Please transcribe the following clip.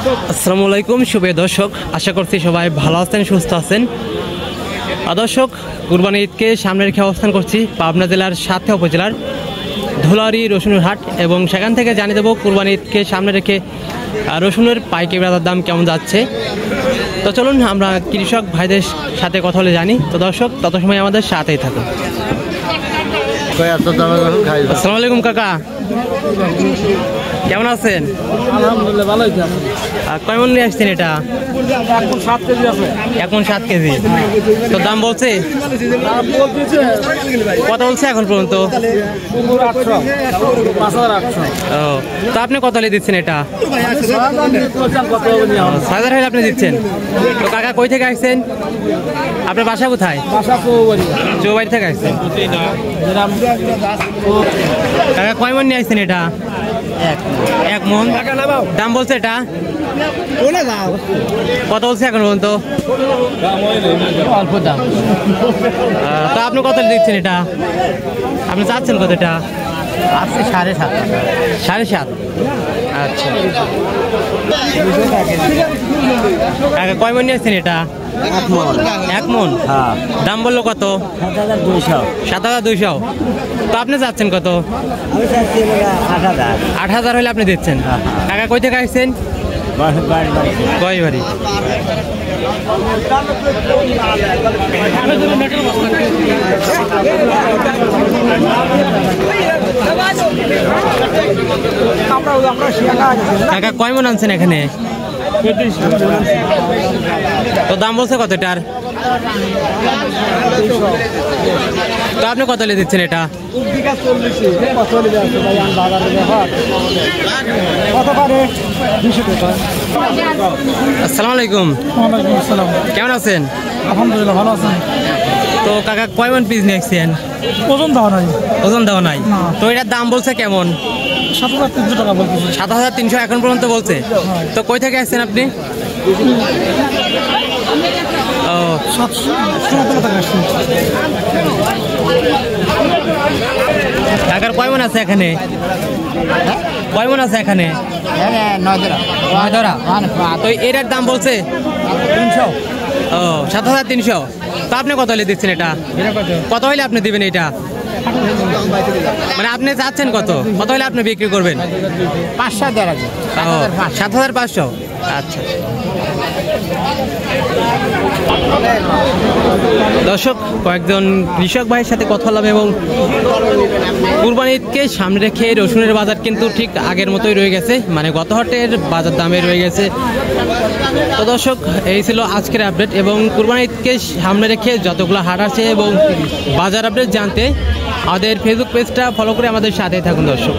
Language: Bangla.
আসসালামু আলাইকুম সুপ্রিয় দর্শক, আশা করছি সবাই ভালো আছেন, সুস্থ আছেন। দর্শক, কুরবানি ঈদকে সামনে রেখে অবস্থান করছি পাবনা জেলার সাতক্ষীরা উপজেলার ধুলাউড়ি রসুনের হাট, এবং সেখান থেকে জানিয়ে দেবো কুরবানি ঈদকে সামনে রেখে রসুনের পাইকারি বাজার দাম কেমন যাচ্ছে। তো চলুন আমরা কৃষক ভাইদের সাথে কথা বলে জানি। তো দর্শক, তত সময় আমাদের সাথেই থাকুন। আসসালামু আলাইকুম কাকা, কেমন আছেন? আলহামদুলিল্লাহ ভালো হয়েছে। কয় মন নিয়ে আসছেন এটা? এখন 7 কেজি আছে। এখন 7 কেজি। তো দাম বলছে কত বলছে এখন পর্যন্ত? 800, 5800। ও, তো আপনি কত হলে দিচ্ছেন এটা? 6000 হলে আপনি দিচ্ছেন। তো কাকা কই থেকে আসছেন? আপনার বাসা কোথায়? চৌবাড়ি থেকে আসছেন। কাকা কয় মন নিয়ে আসছেন এটা? 1 মন। দাম বলছে এটা কত বলছে এখন পর্যন্ত? অল্প দাম। তো আপনি কত দিচ্ছেন এটা? আপনি চাচ্ছেন কত এটা? আছে 7.5। 7.5। আচ্ছা, কয় মন নিয়ে আসছেন এটা? 1 মন। দাম বললো কত? 7200। তো আপনি চাচ্ছেন কত? 8000 হলে আপনি দিচ্ছেন। কাকা কই থেকে আসছেন? গয়বাড়ি। কাকা কয় মন আনছেন এখানে? তো দাম বলছে কত এটার? তো আপনি কত হলে দিচ্ছেন এটা? আসসালামু আলাইকুম। কেমন আছেন? আলহামদুলিল্লাহ ভালো আছেন। তো কাকা কয় মন পিস নিয়ে আসছেন? ওজন দেওয়া নাই। ওজন দেওয়া নাই। তো এটার দাম বলছে কেমন? 7300 টাকা বলতেছে। 7300 এখন পর্যন্ত বলছে। তো কই থেকে আসছেন আপনি? ও, 700 টাকা আসছে। কাকার কয় মন আছে এখানে? কয় মন আছে এখানে? 9 ধরা। তো এটার দাম বলছে 300। ও, 7300। তো আপনি কত হলে দিচ্ছেন এটা? কত হলে আপনি দিবেন এটা? মানে আপনি চাচ্ছেন কত? কত হলে আপনি বিক্রি করবেন? 500 দেওয়া আছে। 7500। আচ্ছা দর্শক, কয়েকজন কৃষক ভাইয়ের সাথে কথা বললাম, এবং কুরবানি ঈদকে সামনে রেখে রসুনের বাজার কিন্তু ঠিক আগের মতোই রয়ে গেছে, মানে গত হাটের বাজার দামে রয়ে গেছে। তো দর্শক, এই ছিল আজকের আপডেট, এবং কুরবানি ঈদকে সামনে রেখে যতগুলো হাট আছে এবং বাজার আপডেট জানতে আমাদের ফেসবুক পেজটা ফলো করে আমাদের সাথে থাকুন দর্শক।